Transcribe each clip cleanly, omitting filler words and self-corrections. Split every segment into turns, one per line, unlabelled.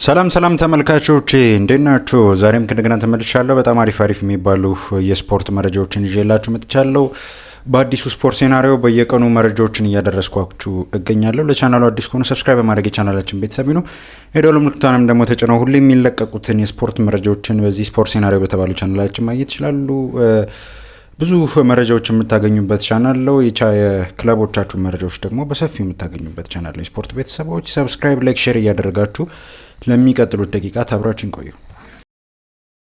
ሰላም ተመልካቾቼ እንዴት ናችሁ? ዛሬም ከእንደገና ተመልሻለሁ። በጣም አሪፍ የሚባሉ የስፖርት መረጃዎችን ይዤላችሁ መጥቻለሁ። በአዲሱ ስፖርት ሴናሪዮ በየቀኑ መረጃዎችን እያደረስኳችሁ እገኛለሁ። ለቻናሉ አዲስ ከሆኑ ሰብስክራይብ በማድረግ የቻናላችን ቤተሰብ ነው። የደወል ምልክቱንም ደግሞ ተጭነው ሁሉ የሚለቀቁትን የስፖርት መረጃዎችን በዚህ ስፖርት ሴናሪዮ በተባሉ ቻናላችን ማግኘት ይችላሉ። ብዙ መረጃዎች የምታገኙበት ቻናል ነው። የክለቦቻችሁ መረጃዎች ደግሞ በሰፊው የምታገኙበት ቻናል ነው። የስፖርት ቤተሰቦች ሰብስክራይብ፣ ላይክ፣ ሼር እያደረጋችሁ ለሚቀጥሉት ደቂቃ አብራችሁን ቆዩ።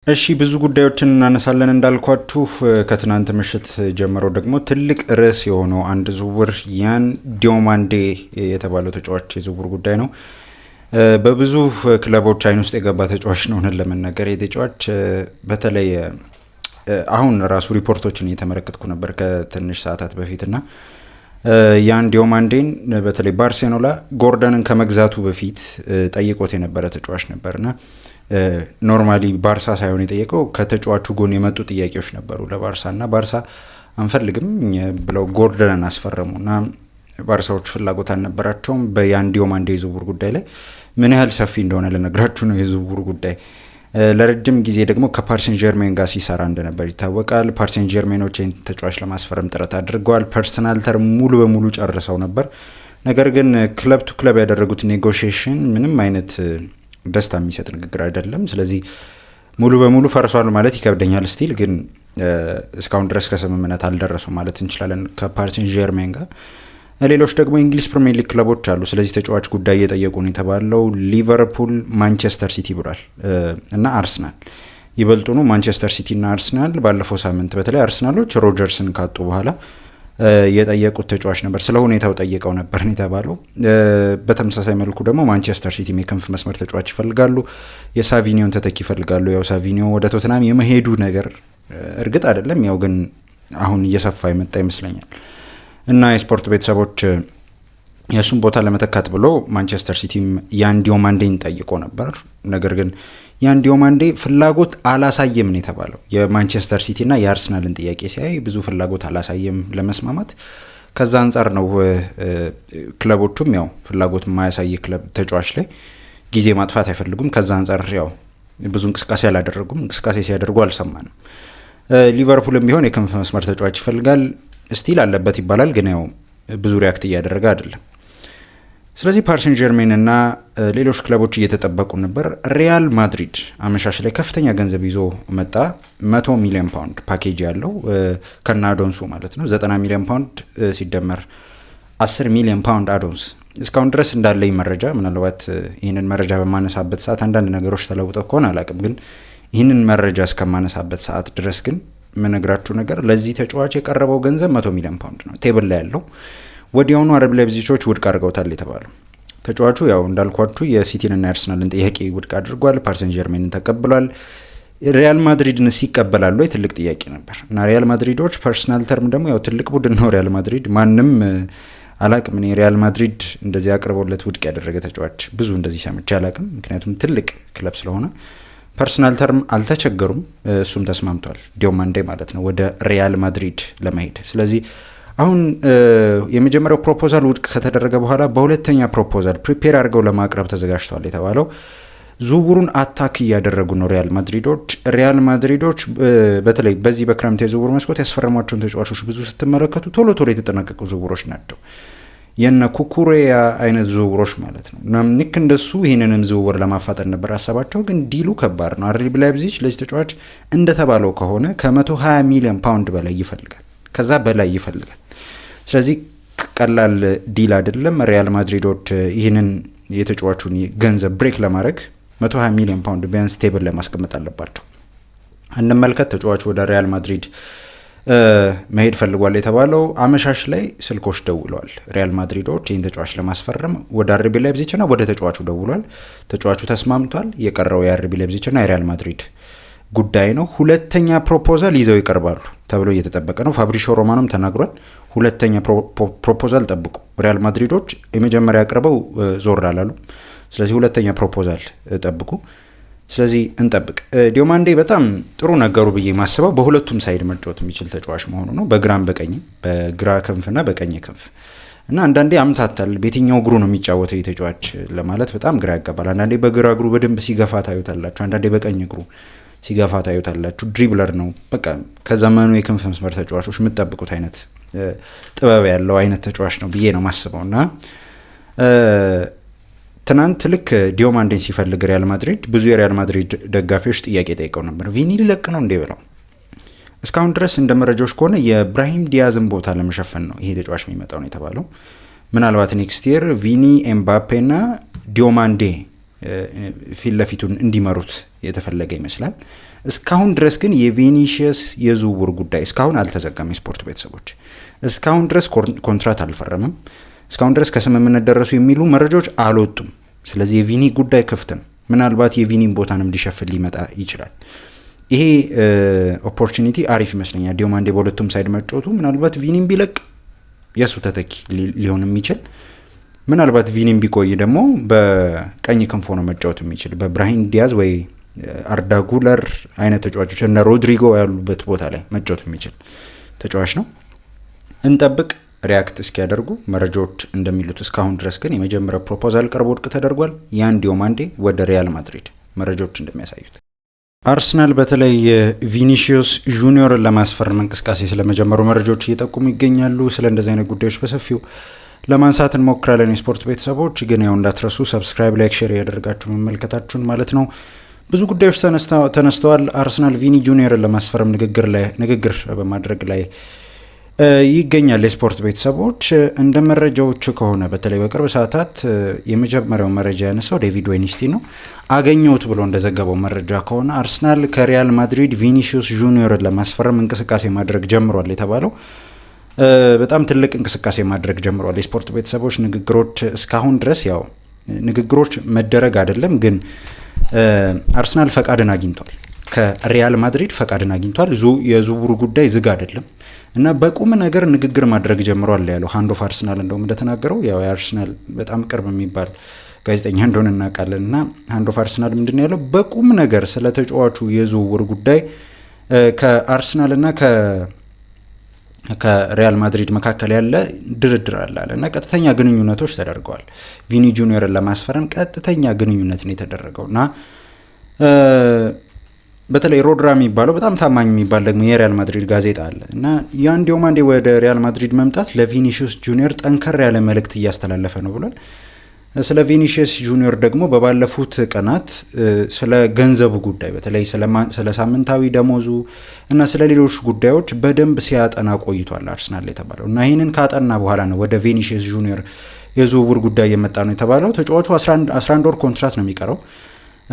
እሺ ብዙ ጉዳዮችን እናነሳለን እንዳልኳችሁ። ከትናንት ምሽት ጀምሮ ደግሞ ትልቅ ርዕስ የሆነው አንድ ዝውውር ያን ዲዮማንዴ የተባለው ተጫዋች የዝውውር ጉዳይ ነው። በብዙ ክለቦች አይን ውስጥ የገባ ተጫዋች ነው። ለመናገር የተጫዋች በተለይ አሁን ራሱ ሪፖርቶችን እየተመለከትኩ ነበር ከትንሽ ሰዓታት በፊትና ያን ዲዮማንዴን በተለይ ባርሴሎና ጎርደንን ከመግዛቱ በፊት ጠይቆት የነበረ ተጫዋች ነበርና ኖርማሊ ባርሳ ሳይሆን የጠየቀው ከተጫዋቹ ጎን የመጡ ጥያቄዎች ነበሩ ለባርሳና ባርሳ አንፈልግም ብለው ጎርደንን አስፈረሙና ባርሳዎች ፍላጎት አልነበራቸውም። በያን ዲዮማንዴ የዝውውር ጉዳይ ላይ ምን ያህል ሰፊ እንደሆነ ልነግራችሁ ነው። የዝውውር ጉዳይ ለረጅም ጊዜ ደግሞ ከፓሪሰን ጀርሜን ጋር ሲሰራ እንደነበር ይታወቃል። ፓሪሰን ጀርሜኖች ተጫዋች ለማስፈረም ጥረት አድርገዋል። ፐርሰናል ተርም ሙሉ በሙሉ ጨርሰው ነበር። ነገር ግን ክለብ ቱ ክለብ ያደረጉት ኔጎሽዬሽን ምንም አይነት ደስታ የሚሰጥ ንግግር አይደለም። ስለዚህ ሙሉ በሙሉ ፈርሷል ማለት ይከብደኛል። ስቲል ግን እስካሁን ድረስ ከስምምነት አልደረሱም ማለት እንችላለን ከፓሪሰን ጀርሜን ጋር። ሌሎች ደግሞ የእንግሊዝ ፕሪሚየር ሊግ ክለቦች አሉ ስለዚህ ተጫዋች ጉዳይ እየጠየቁ ነው የተባለው። ሊቨርፑል፣ ማንቸስተር ሲቲ ብሏል እና አርሰናል። ይበልጡኑ ማንቸስተር ሲቲ እና አርሰናል ባለፈው ሳምንት በተለይ አርሰናሎች ሮጀርስን ካጡ በኋላ የጠየቁት ተጫዋች ነበር። ስለ ሁኔታው ጠይቀው ነበር የተባለው። በተመሳሳይ መልኩ ደግሞ ማንቸስተር ሲቲ የክንፍ መስመር ተጫዋች ይፈልጋሉ። የሳቪኒዮን ተተኪ ይፈልጋሉ። ያው ሳቪኒዮ ወደ ቶትናም የመሄዱ ነገር እርግጥ አይደለም፣ ያው ግን አሁን እየሰፋ የመጣ ይመስለኛል እና የስፖርት ቤተሰቦች የእሱን ቦታ ለመተካት ብሎ ማንቸስተር ሲቲም ያን ዲዮማንዴን ጠይቆ ነበር። ነገር ግን ያን ዲዮማንዴ ፍላጎት አላሳየም ነው የተባለው። የማንቸስተር ሲቲ እና የአርሰናልን ጥያቄ ሲያይ ብዙ ፍላጎት አላሳየም ለመስማማት። ከዛ አንጻር ነው ክለቦቹም ያው ፍላጎት የማያሳይ ክለብ ተጫዋች ላይ ጊዜ ማጥፋት አይፈልጉም። ከዛ አንጻር ያው ብዙ እንቅስቃሴ አላደረጉም። እንቅስቃሴ ሲያደርጉ አልሰማንም። ሊቨርፑልም ቢሆን የክንፍ መስመር ተጫዋች ይፈልጋል። ስቲል አለበት ይባላል፣ ግን ያው ብዙ ሪያክት እያደረገ አይደለም። ስለዚህ ፓሪሰን ጀርሜን እና ሌሎች ክለቦች እየተጠበቁ ነበር። ሪያል ማድሪድ አመሻሽ ላይ ከፍተኛ ገንዘብ ይዞ መጣ። 100 ሚሊዮን ፓውንድ ፓኬጅ ያለው ከና አዶንሱ ማለት ነው። 90 ሚሊዮን ፓውንድ ሲደመር 10 ሚሊዮን ፓውንድ አዶንስ። እስካሁን ድረስ እንዳለኝ መረጃ፣ ምናልባት ይህንን መረጃ በማነሳበት ሰዓት አንዳንድ ነገሮች ተለውጠው ከሆነ አላቅም፣ ግን ይህንን መረጃ እስከማነሳበት ሰዓት ድረስ ግን የምነግራችሁ ነገር ለዚህ ተጫዋች የቀረበው ገንዘብ 100 ሚሊዮን ፓውንድ ነው ቴብል ላይ ያለው። ወዲያውኑ አረብ ላይፕዚጎች ውድቅ አድርገውታል የተባለው ተጫዋቹ ያው እንዳልኳችሁ የሲቲንና የአርሰናልን ጥያቄ ውድቅ አድርጓል። ፓሪሰን ጀርሜንን ተቀብሏል። ሪያል ማድሪድን ሲቀበላሉ ትልቅ ጥያቄ ነበር እና ሪያል ማድሪዶች ፐርሰናል ተርም ደግሞ ያው ትልቅ ቡድን ነው ሪያል ማድሪድ። ማንም አላቅም እኔ ሪያል ማድሪድ እንደዚህ አቅርቦለት ውድቅ ያደረገ ተጫዋች ብዙ እንደዚህ ሰምቼ አላቅም። ምክንያቱም ትልቅ ክለብ ስለሆነ ፐርሰናል ተርም አልተቸገሩም። እሱም ተስማምቷል ዲዮማንዴ ማለት ነው ወደ ሪያል ማድሪድ ለመሄድ። ስለዚህ አሁን የመጀመሪያው ፕሮፖዛል ውድቅ ከተደረገ በኋላ በሁለተኛ ፕሮፖዛል ፕሪፔር አድርገው ለማቅረብ ተዘጋጅተዋል የተባለው ዝውውሩን አታክ እያደረጉ ነው ሪያል ማድሪዶች። ሪያል ማድሪዶች በተለይ በዚህ በክረምት የዝውውር መስኮት ያስፈረሟቸውን ተጫዋቾች ብዙ ስትመለከቱ ቶሎ የተጠናቀቁ ዝውውሮች ናቸው። የነ ኩኩሬያ አይነት ዝውውሮች ማለት ነው። ልክ እንደሱ ይህንንም ዝውውር ለማፋጠን ነበር ሀሳባቸው፣ ግን ዲሉ ከባድ ነው። አርቢ ላይፕዚግ ለዚህ ተጫዋች እንደተባለው ከሆነ ከ120 ሚሊዮን ፓውንድ በላይ ይፈልጋል፣ ከዛ በላይ ይፈልጋል። ስለዚህ ቀላል ዲል አይደለም። ሪያል ማድሪዶች ይህንን የተጫዋቹን ገንዘብ ብሬክ ለማድረግ 120 ሚሊዮን ፓውንድ ቢያንስ ቴብል ላይ ማስቀመጥ አለባቸው። እንመልከት። ተጫዋቹ ወደ ሪያል ማድሪድ መሄድ ፈልጓል የተባለው አመሻሽ ላይ ስልኮች ደውለዋል። ሪያል ማድሪዶች ይህን ተጫዋች ለማስፈረም ወደ አርቢ ላይፕዚግና ወደ ተጫዋቹ ደውሏል። ተጫዋቹ ተስማምቷል። የቀረው የአርቢ ላይፕዚግና የሪያል ማድሪድ ጉዳይ ነው። ሁለተኛ ፕሮፖዛል ይዘው ይቀርባሉ ተብሎ እየተጠበቀ ነው። ፋብሪሾ ሮማኖም ተናግሯል። ሁለተኛ ፕሮፖዛል ጠብቁ። ሪያል ማድሪዶች የመጀመሪያ አቅርበው ዞር አላሉ። ስለዚህ ሁለተኛ ፕሮፖዛል ጠብቁ። ስለዚህ እንጠብቅ። ዲዮማንዴ በጣም ጥሩ ነገሩ ብዬ ማስበው በሁለቱም ሳይድ መጫወት የሚችል ተጫዋች መሆኑ ነው። በግራም በቀኝም፣ በግራ ክንፍና በቀኝ ክንፍ እና አንዳንዴ አምታታል። በየትኛው እግሩ ነው የሚጫወተው የተጫዋች ለማለት በጣም ግራ ያጋባል። አንዳንዴ በግራ እግሩ በደንብ ሲገፋ ታዩታላችሁ፣ አንዳንዴ በቀኝ እግሩ ሲገፋ ታዩታላችሁ። ድሪብለር ነው በቃ ከዘመኑ የክንፍ መስመር ተጫዋቾች የምትጠብቁት አይነት ጥበብ ያለው አይነት ተጫዋች ነው ብዬ ነው ማስበው። እና ትናንት ልክ ዲዮማንዴን ሲፈልግ ሪያል ማድሪድ ብዙ የሪያል ማድሪድ ደጋፊዎች ጥያቄ ጠይቀው ነበር፣ ቪኒ ሊለቅ ነው እንዴ ብለው። እስካሁን ድረስ እንደ መረጃዎች ከሆነ የብራሂም ዲያዝን ቦታ ለመሸፈን ነው ይሄ ተጫዋች የሚመጣው ነው የተባለው። ምናልባት ኔክስት የር ቪኒ፣ ኤምባፔ ና ዲዮማንዴ ፊት ለፊቱን እንዲመሩት የተፈለገ ይመስላል። እስካሁን ድረስ ግን የቪኒሺየስ የዝውውር ጉዳይ እስካሁን አልተዘጋም። የስፖርት ቤተሰቦች እስካሁን ድረስ ኮንትራት አልፈረምም። እስካሁን ድረስ ከስምምነት ደረሱ የሚሉ መረጃዎች አልወጡም። ስለዚህ የቪኒ ጉዳይ ክፍት ነው። ምናልባት የቪኒን ቦታንም ሊሸፍን ሊመጣ ይችላል። ይሄ ኦፖርቹኒቲ አሪፍ ይመስለኛል። ዲዮማንዴ በሁለቱም ሳይድ መጫወቱ ምናልባት ቪኒን ቢለቅ የእሱ ተተኪ ሊሆን የሚችል ምናልባት ቪኒን ቢቆይ ደግሞ በቀኝ ክንፍ ሆኖ መጫወት የሚችል በብራሂም ዲያዝ ወይ አርዳ ጉለር አይነት ተጫዋቾች እነ ሮድሪጎ ያሉበት ቦታ ላይ መጫወት የሚችል ተጫዋች ነው። እንጠብቅ ሪያክት እስኪያደርጉ መረጃዎች እንደሚሉት። እስካሁን ድረስ ግን የመጀመሪያው ፕሮፖዛል ቀርቦ ውድቅ ተደርጓል። ያን ዲዮማንዴ ወደ ሪያል ማድሪድ መረጃዎች እንደሚያሳዩት አርሰናል በተለይ ቪኒሺየስ ጁኒዮርን ለማስፈረም እንቅስቃሴ ስለመጀመሩ መረጃዎች እየጠቁሙ ይገኛሉ። ስለ እንደዚህ አይነት ጉዳዮች በሰፊው ለማንሳት እንሞክራለን። የስፖርት ቤተሰቦች ግን ያው እንዳትረሱ ሰብስክራይብ፣ ላይክ፣ ሼር ያደርጋችሁ መመልከታችሁን ማለት ነው። ብዙ ጉዳዮች ተነስተዋል። አርሰናል ቪኒ ጁኒዮርን ለማስፈረም ንግግር በማድረግ ላይ ይገኛል። የስፖርት ቤተሰቦች እንደ መረጃዎቹ ከሆነ በተለይ በቅርብ ሰዓታት የመጀመሪያው መረጃ ያነሳው ዴቪድ ዌኒስቲ ነው። አገኘሁት ብሎ እንደዘገበው መረጃ ከሆነ አርሰናል ከሪያል ማድሪድ ቪኒሺየስ ጁኒዮርን ለማስፈረም እንቅስቃሴ ማድረግ ጀምሯል የተባለው በጣም ትልቅ እንቅስቃሴ ማድረግ ጀምሯል። የስፖርት ቤተሰቦች ንግግሮች እስካሁን ድረስ ያው ንግግሮች መደረግ አይደለም ግን አርሰናል ፈቃድን አግኝቷል። ከሪያል ማድሪድ ፈቃድን አግኝቷል። የዝውውሩ ጉዳይ ዝግ አይደለም እና በቁም ነገር ንግግር ማድረግ ጀምሯል ያለው ሃንድ ኦፍ አርሰናል እንደውም እንደተናገረው ያው የአርሰናል በጣም ቅርብ የሚባል ጋዜጠኛ እንደሆነ እናውቃለን። እና ሃንድ ኦፍ አርሰናል ምንድን ያለው በቁም ነገር ስለ ተጫዋቹ የዝውውር ጉዳይ ከአርሰናል እና ከሪያል ማድሪድ መካከል ያለ ድርድር አለ እና ቀጥተኛ ግንኙነቶች ተደርገዋል። ቪኒ ጁኒዮርን ለማስፈረም ቀጥተኛ ግንኙነት ነው የተደረገው እና በተለይ ሮድራ የሚባለው በጣም ታማኝ የሚባል ደግሞ የሪያል ማድሪድ ጋዜጣ አለ እና ያን ዲዮማንዴ ወደ ሪያል ማድሪድ መምጣት ለቪኒሺየስ ጁኒዮር ጠንከር ያለ መልእክት እያስተላለፈ ነው ብሏል። ስለ ቪኒሺየስ ጁኒዮር ደግሞ በባለፉት ቀናት ስለ ገንዘቡ ጉዳይ በተለይ ስለ ሳምንታዊ ደሞዙ እና ስለ ሌሎች ጉዳዮች በደንብ ሲያጠና ቆይቷል አርሰናል የተባለው እና ይህንን ካጠና በኋላ ነው ወደ ቪኒሺየስ ጁኒዮር የዝውውር ጉዳይ የመጣ ነው የተባለው። ተጫዋቹ 11 ወር ኮንትራት ነው የሚቀረው።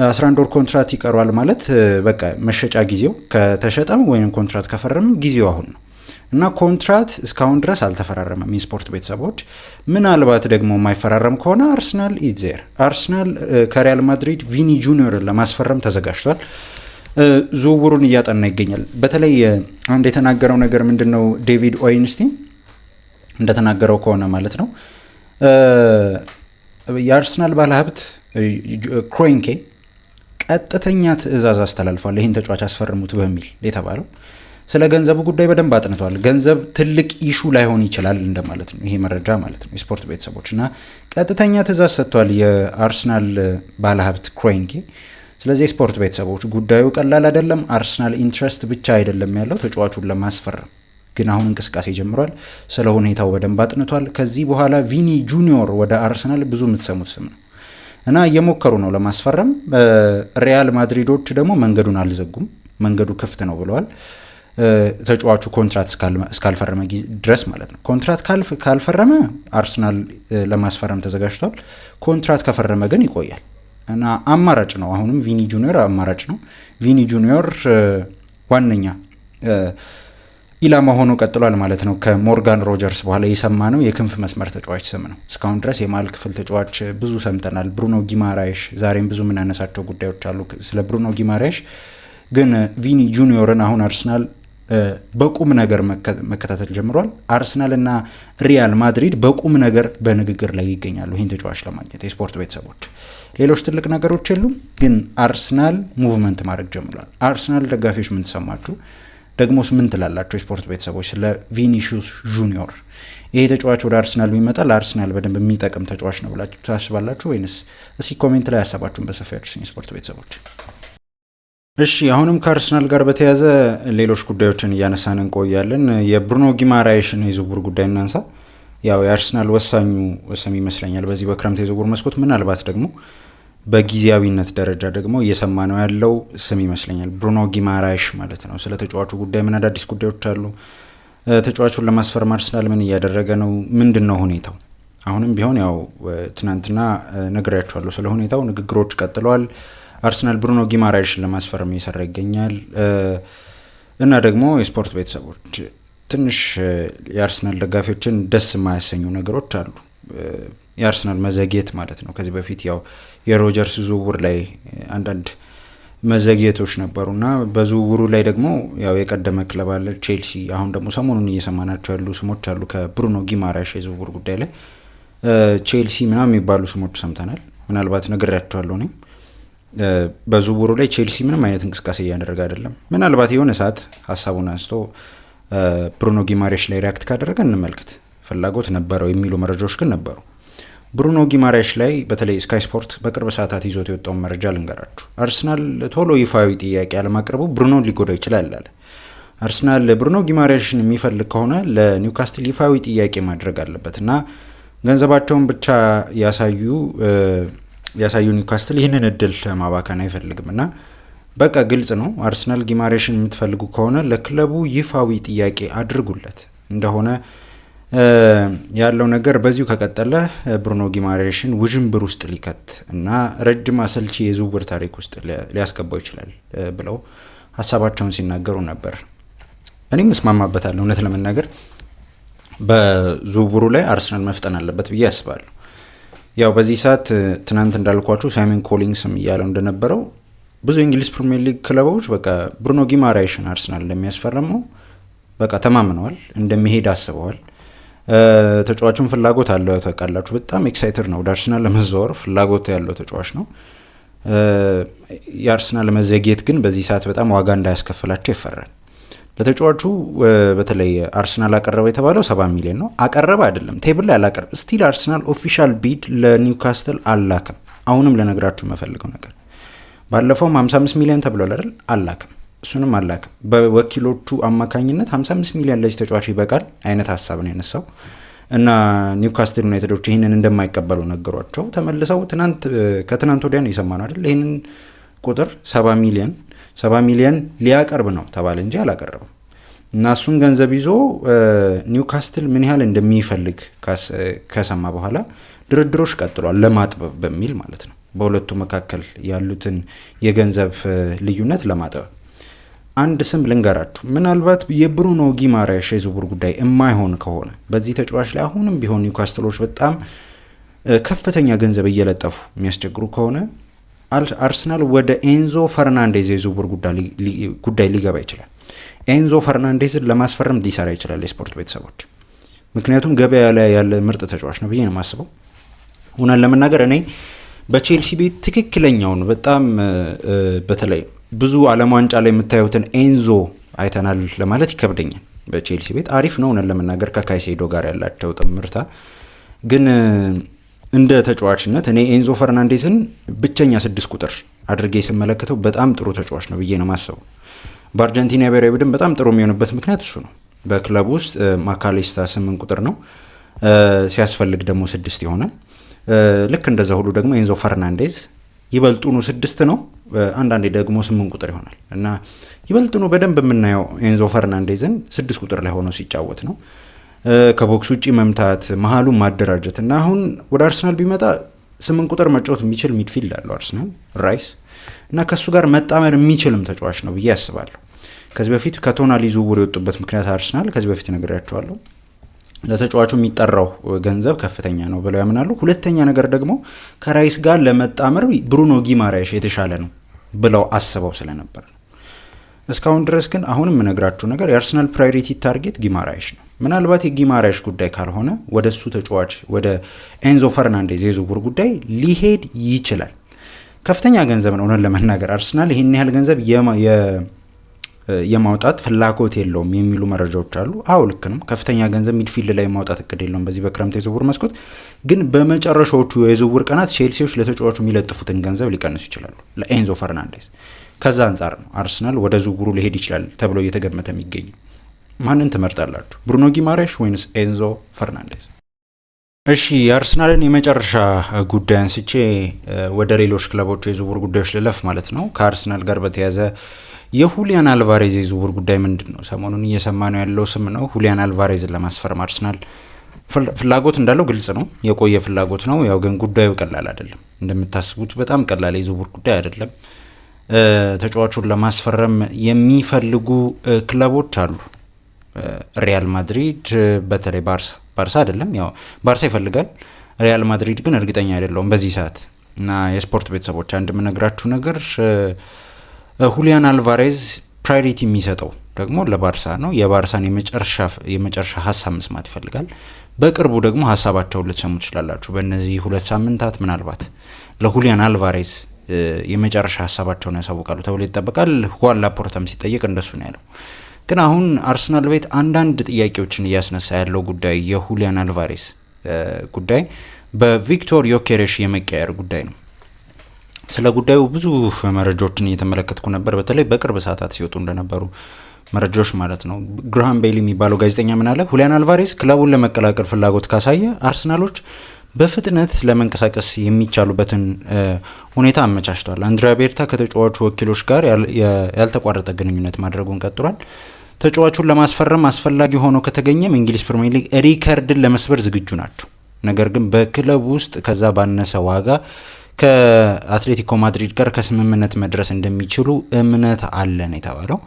11 ወር ኮንትራት ይቀረዋል ማለት በቃ መሸጫ ጊዜው ከተሸጠም ወይም ኮንትራት ከፈረም ጊዜው አሁን ነው እና ኮንትራት እስካሁን ድረስ አልተፈራረመም። የስፖርት ቤተሰቦች ምናልባት ደግሞ የማይፈራረም ከሆነ አርሰናል ኢዜር አርሰናል ከሪያል ማድሪድ ቪኒ ጁኒዮርን ለማስፈረም ተዘጋጅቷል። ዝውውሩን እያጠና ይገኛል። በተለይ አንድ የተናገረው ነገር ምንድን ነው? ዴቪድ ኦይንስቲን እንደተናገረው ከሆነ ማለት ነው የአርሰናል ባለሀብት ክሮንኬ ቀጥተኛ ትዕዛዝ አስተላልፏል ይህን ተጫዋች አስፈርሙት በሚል የተባለው ስለ ገንዘቡ ጉዳይ በደንብ አጥንቷል። ገንዘብ ትልቅ ኢሹ ላይሆን ይችላል እንደማለት ነው ይሄ መረጃ ማለት ነው የስፖርት ቤተሰቦች እና ቀጥተኛ ትዕዛዝ ሰጥቷል የአርሰናል ባለሀብት ክሮንኬ። ስለዚህ የስፖርት ቤተሰቦች ጉዳዩ ቀላል አይደለም። አርሰናል ኢንትረስት ብቻ አይደለም ያለው ተጫዋቹን ለማስፈረም ግን አሁን እንቅስቃሴ ጀምሯል። ስለ ሁኔታው በደንብ አጥንቷል። ከዚህ በኋላ ቪኒ ጁኒዮር ወደ አርሰናል ብዙ የምትሰሙት ስም ነው እና እየሞከሩ ነው ለማስፈረም። ሪያል ማድሪዶች ደግሞ መንገዱን አልዘጉም፣ መንገዱ ክፍት ነው ብለዋል። ተጫዋቹ ኮንትራት እስካልፈረመ ድረስ ማለት ነው። ኮንትራት ካልፈረመ አርሰናል ለማስፈረም ተዘጋጅቷል። ኮንትራት ከፈረመ ግን ይቆያል እና አማራጭ ነው። አሁንም ቪኒ ጁኒዮር አማራጭ ነው። ቪኒ ጁኒዮር ዋነኛ ኢላማ ሆኖ ቀጥሏል ማለት ነው። ከሞርጋን ሮጀርስ በኋላ የሰማ ነው የክንፍ መስመር ተጫዋች ስም ነው። እስካሁን ድረስ የመሃል ክፍል ተጫዋች ብዙ ሰምተናል። ብሩኖ ጊማራይሽ፣ ዛሬም ብዙ የምናነሳቸው ጉዳዮች አሉ ስለ ብሩኖ ጊማራይሽ። ግን ቪኒ ጁኒዮርን አሁን አርሰናል በቁም ነገር መከታተል ጀምሯል። አርሰናል እና ሪያል ማድሪድ በቁም ነገር በንግግር ላይ ይገኛሉ ይህን ተጫዋች ለማግኘት። የስፖርት ቤተሰቦች ሌሎች ትልቅ ነገሮች የሉም፣ ግን አርሰናል ሙቭመንት ማድረግ ጀምሯል። አርሰናል ደጋፊዎች ምን ተሰማችሁ? ደግሞስ ምን ትላላችሁ? የስፖርት ቤተሰቦች ስለ ቪኒሺየስ ጁኒዮር ይሄ ተጫዋች ወደ አርሰናል ቢመጣ ለአርሰናል በደንብ የሚጠቅም ተጫዋች ነው ብላችሁ ታስባላችሁ ወይንስ? እስኪ ኮሜንት ላይ ሀሳባችሁን በሰፊ አድርሱኝ ስፖርት ቤተሰቦች። እሺ አሁንም ከአርሰናል ጋር በተያያዘ ሌሎች ጉዳዮችን እያነሳን እንቆያለን። የብሩኖ ጊማራይሽን የዝውውር ጉዳይ እናንሳ። ያው የአርሰናል ወሳኙ ስም ይመስለኛል በዚህ በክረምት የዝውውር መስኮት፣ ምናልባት ደግሞ በጊዜያዊነት ደረጃ ደግሞ እየሰማ ነው ያለው ስም ይመስለኛል ብሩኖ ጊማራይሽ ማለት ነው። ስለ ተጫዋቹ ጉዳይ ምን አዳዲስ ጉዳዮች አሉ? ተጫዋቹን ለማስፈረም አርሰናል ምን እያደረገ ነው? ምንድን ነው ሁኔታው? አሁንም ቢሆን ያው ትናንትና ነግሬያችኋለሁ ስለ ሁኔታው። ንግግሮች ቀጥለዋል። አርሰናል ብሩኖ ጊማራይሽን ለማስፈረም እየሰራ ይገኛል። እና ደግሞ የስፖርት ቤተሰቦች ትንሽ የአርሰናል ደጋፊዎችን ደስ የማያሰኙ ነገሮች አሉ። የአርሰናል መዘግየት ማለት ነው። ከዚህ በፊት ያው የሮጀርስ ዝውውር ላይ አንዳንድ መዘግየቶች ነበሩና በዝውውሩ ላይ ደግሞ ያው የቀደመ ክለብ አለ ቼልሲ። አሁን ደግሞ ሰሞኑን እየሰማናቸው ያሉ ስሞች አሉ ከብሩኖ ጊማራይሽ የዝውውር ጉዳይ ላይ ቼልሲ ምናምን የሚባሉ ስሞች ሰምተናል። ምናልባት ነግሬያቸዋለሁ እኔም በዝውውሩ ላይ ቼልሲ ምንም አይነት እንቅስቃሴ እያደረገ አይደለም። ምናልባት የሆነ ሰዓት ሀሳቡን አንስቶ ብሩኖ ጊማራይሽ ላይ ሪያክት ካደረገ እንመልከት። ፍላጎት ነበረው የሚሉ መረጃዎች ግን ነበሩ። ብሩኖ ጊማራይሽ ላይ በተለይ ስካይ ስፖርት በቅርብ ሰዓታት ይዞት የወጣውን መረጃ ልንገራችሁ። አርሰናል ቶሎ ይፋዊ ጥያቄ አለማቅረቡ ብሩኖን ሊጎዳ ይችላል አለ። አርሰናል ብሩኖ ጊማራይሽን የሚፈልግ ከሆነ ለኒውካስትል ይፋዊ ጥያቄ ማድረግ አለበት እና ገንዘባቸውን ብቻ ያሳዩ ኒውካስትል ይህንን እድል ማባከን አይፈልግም እና በቃ ግልጽ ነው። አርሰናል ጊማራይሽን የምትፈልጉ ከሆነ ለክለቡ ይፋዊ ጥያቄ አድርጉለት እንደሆነ ያለው ነገር በዚሁ ከቀጠለ ብሩኖ ጊማራይሽን ውዥንብር ውስጥ ሊከት እና ረጅም አሰልቺ የዝውውር ታሪክ ውስጥ ሊያስገባው ይችላል ብለው ሀሳባቸውን ሲናገሩ ነበር። እኔም እስማማበታለሁ። እውነት ለመናገር በዝውውሩ ላይ አርሰናል መፍጠን አለበት ብዬ አስባለሁ። ያው በዚህ ሰዓት ትናንት እንዳልኳችሁ ሳይመን ኮሊንስም እያለው እንደነበረው ብዙ የእንግሊዝ ፕሪሚየር ሊግ ክለቦች በቃ ብሩኖ ጊማራይሽን አርሰናል እንደሚያስፈርመው በቃ ተማምነዋል፣ እንደሚሄድ አስበዋል። ተጫዋቹን ፍላጎት አለው ታውቃላችሁ። በጣም ኤክሳይትድ ነው ወደ አርሰናል ለመዘዋወር ፍላጎት ያለው ተጫዋች ነው። የአርሰናል መዘግየት ግን በዚህ ሰዓት በጣም ዋጋ እንዳያስከፍላቸው ይፈራል። ለተጫዋቹ በተለይ አርሰናል አቀረበ የተባለው 70 ሚሊዮን ነው። አቀረበ አይደለም ቴብል ላይ አላቀረበ። ስቲል አርሰናል ኦፊሻል ቢድ ለኒውካስትል አላክም። አሁንም ለነግራችሁ የምፈልገው ነገር ባለፈውም 55 ሚሊዮን ተብሏል አይደል? አላክም። እሱንም አላክም። በወኪሎቹ አማካኝነት 55 ሚሊዮን ለዚህ ተጫዋች ይበቃል አይነት ሀሳብ ነው ያነሳው እና ኒውካስትል ዩናይትዶች ይህንን እንደማይቀበሉ ነገሯቸው። ተመልሰው ከትናንት ወዲያ ነው የሰማነው አይደል? ይህንን ቁጥር 70 ሚሊዮን ሊያቀርብ ነው ተባለ እንጂ አላቀረበም። እና እሱን ገንዘብ ይዞ ኒውካስትል ምን ያህል እንደሚፈልግ ከሰማ በኋላ ድርድሮች ቀጥሏል፣ ለማጥበብ በሚል ማለት ነው። በሁለቱ መካከል ያሉትን የገንዘብ ልዩነት ለማጥበብ አንድ ስም ልንገራችሁ። ምናልባት የብሩኖ ጊማራይሽ የዝውውር ጉዳይ የማይሆን ከሆነ በዚህ ተጫዋች ላይ አሁንም ቢሆን ኒውካስትሎች በጣም ከፍተኛ ገንዘብ እየለጠፉ የሚያስቸግሩ ከሆነ አርሰናል ወደ ኤንዞ ፈርናንዴዝ የዝውውር ጉዳይ ሊገባ ይችላል። ኤንዞ ፈርናንዴዝን ለማስፈረም ሊሰራ ይችላል የስፖርት ቤተሰቦች። ምክንያቱም ገበያ ላይ ያለ ምርጥ ተጫዋች ነው ብዬ ነው የማስበው። እውነት ለመናገር እኔ በቼልሲ ቤት ትክክለኛውን በጣም በተለይ ብዙ ዓለም ዋንጫ ላይ የምታዩትን ኤንዞ አይተናል ለማለት ይከብደኛል። በቼልሲ ቤት አሪፍ ነው እውነት ለመናገር ከካይሴዶ ጋር ያላቸው ጥምርታ፣ ግን እንደ ተጫዋችነት እኔ ኤንዞ ፈርናንዴዝን ብቸኛ 6 ቁጥር አድርጌ ስመለከተው በጣም ጥሩ ተጫዋች ነው ብዬ ነው የማስበው። በአርጀንቲና ብሔራዊ ቡድን በጣም ጥሩ የሚሆንበት ምክንያት እሱ ነው። በክለቡ ውስጥ ማካሌስታ 8 ቁጥር ነው፣ ሲያስፈልግ ደግሞ 6 ይሆናል። ልክ እንደዛ ሁሉ ደግሞ ኤንዞ ፈርናንዴዝ ይበልጡኑ 6 ነው፣ አንዳንዴ ደግሞ 8 ቁጥር ይሆናል እና ይበልጡኑ በደንብ የምናየው ኤንዞ ፈርናንዴዝን 6 ቁጥር ላይ ሆኖ ሲጫወት ነው። ከቦክስ ውጪ መምታት፣ መሀሉን ማደራጀት እና አሁን ወደ አርሰናል ቢመጣ 8 ቁጥር መጫወት የሚችል ሚድፊልድ አለው አርሰናል ራይስ እና ከሱ ጋር መጣመር የሚችልም ተጫዋች ነው ብዬ አስባለሁ። ከዚህ በፊት ከቶናሊ ዝውውር የወጡበት ምክንያት አርሰናል ከዚህ በፊት ነግሬያቸዋለሁ። ለተጫዋቹ የሚጠራው ገንዘብ ከፍተኛ ነው ብለው ያምናሉ። ሁለተኛ ነገር ደግሞ ከራይስ ጋር ለመጣመር ብሩኖ ጊማራይሽ የተሻለ ነው ብለው አስበው ስለነበር ነው። እስካሁን ድረስ ግን አሁንም የምነግራችሁ ነገር የአርሰናል ፕራዮሪቲ ታርጌት ጊማራይሽ ነው። ምናልባት የጊማራይሽ ጉዳይ ካልሆነ ወደ እሱ ተጫዋች ወደ ኤንዞ ፈርናንዴዝ የዝውውር ጉዳይ ሊሄድ ይችላል። ከፍተኛ ገንዘብ ነው ለመናገር አርሰናል ይህን ያህል ገንዘብ የማውጣት ፍላጎት የለውም የሚሉ መረጃዎች አሉ። አዎ ልክ ነው። ከፍተኛ ገንዘብ ሚድፊልድ ላይ ማውጣት እቅድ የለውም በዚህ በክረምት የዝውውር መስኮት። ግን በመጨረሻዎቹ የዝውውር ቀናት ቼልሲዎች ለተጫዋቹ የሚለጥፉትን ገንዘብ ሊቀንሱ ይችላሉ ለኤንዞ ፈርናንዴዝ። ከዛ አንጻር ነው አርሰናል ወደ ዝውውሩ ሊሄድ ይችላል ተብሎ እየተገመተ የሚገኘው። ማንን ትመርጣላችሁ? ብሩኖ ጊማሬሽ ወይንስ ኤንዞ ፈርናንዴዝ? እሺ የአርሰናልን የመጨረሻ ጉዳይ አንስቼ ወደ ሌሎች ክለቦች የዝውውር ጉዳዮች ልለፍ ማለት ነው። ከአርሰናል ጋር በተያያዘ የሁሊያን አልቫሬዝ የዝውውር ጉዳይ ምንድን ነው? ሰሞኑን እየሰማ ነው ያለው ስም ነው። ሁሊያን አልቫሬዝን ለማስፈረም አርሰናል ፍላጎት እንዳለው ግልጽ ነው። የቆየ ፍላጎት ነው። ያው ግን ጉዳዩ ቀላል አይደለም። እንደምታስቡት በጣም ቀላል የዝውውር ጉዳይ አይደለም። ተጫዋቹን ለማስፈረም የሚፈልጉ ክለቦች አሉ። ሪያል ማድሪድ፣ በተለይ ባርሳ አይደለም፣ ያው ባርሳ ይፈልጋል። ሪያል ማድሪድ ግን እርግጠኛ አይደለውም በዚህ ሰዓት። እና የስፖርት ቤተሰቦች አንድ የምነግራችሁ ነገር ሁሊያን አልቫሬዝ ፕራዮሪቲ የሚሰጠው ደግሞ ለባርሳ ነው። የባርሳን የመጨረሻ ሀሳብ መስማት ይፈልጋል። በቅርቡ ደግሞ ሀሳባቸውን ልትሰሙ ትችላላችሁ። በእነዚህ 2 ሳምንታት ምናልባት ለሁሊያን አልቫሬዝ የመጨረሻ ሀሳባቸውን ያሳውቃሉ ተብሎ ይጠበቃል። ሁዋን ላፖርታም ሲጠየቅ እንደሱ ነው ያለው። ግን አሁን አርሰናል ቤት አንዳንድ ጥያቄዎችን እያስነሳ ያለው ጉዳይ የሁሊያን አልቫሬዝ ጉዳይ በቪክቶር ዮኬሬሽ የመቀየር ጉዳይ ነው። ስለ ጉዳዩ ብዙ መረጃዎችን እየተመለከትኩ ነበር። በተለይ በቅርብ ሰዓታት ሲወጡ እንደነበሩ መረጃዎች ማለት ነው። ግራሃም ቤይሊ የሚባለው ጋዜጠኛ ምን አለ? ሁሊያን አልቫሬዝ ክለቡን ለመቀላቀል ፍላጎት ካሳየ አርሰናሎች በፍጥነት ለመንቀሳቀስ የሚቻሉበትን ሁኔታ አመቻችቷል። አንድሪያ ቤርታ ከተጫዋቹ ወኪሎች ጋር ያልተቋረጠ ግንኙነት ማድረጉን ቀጥሏል። ተጫዋቹን ለማስፈረም አስፈላጊ ሆኖ ከተገኘም እንግሊዝ ፕሪሚየር ሊግ ሪከርድን ለመስበር ዝግጁ ናቸው። ነገር ግን በክለቡ ውስጥ ከዛ ባነሰ ዋጋ ከአትሌቲኮ ማድሪድ ጋር ከስምምነት መድረስ እንደሚችሉ እምነት አለን የተባለው።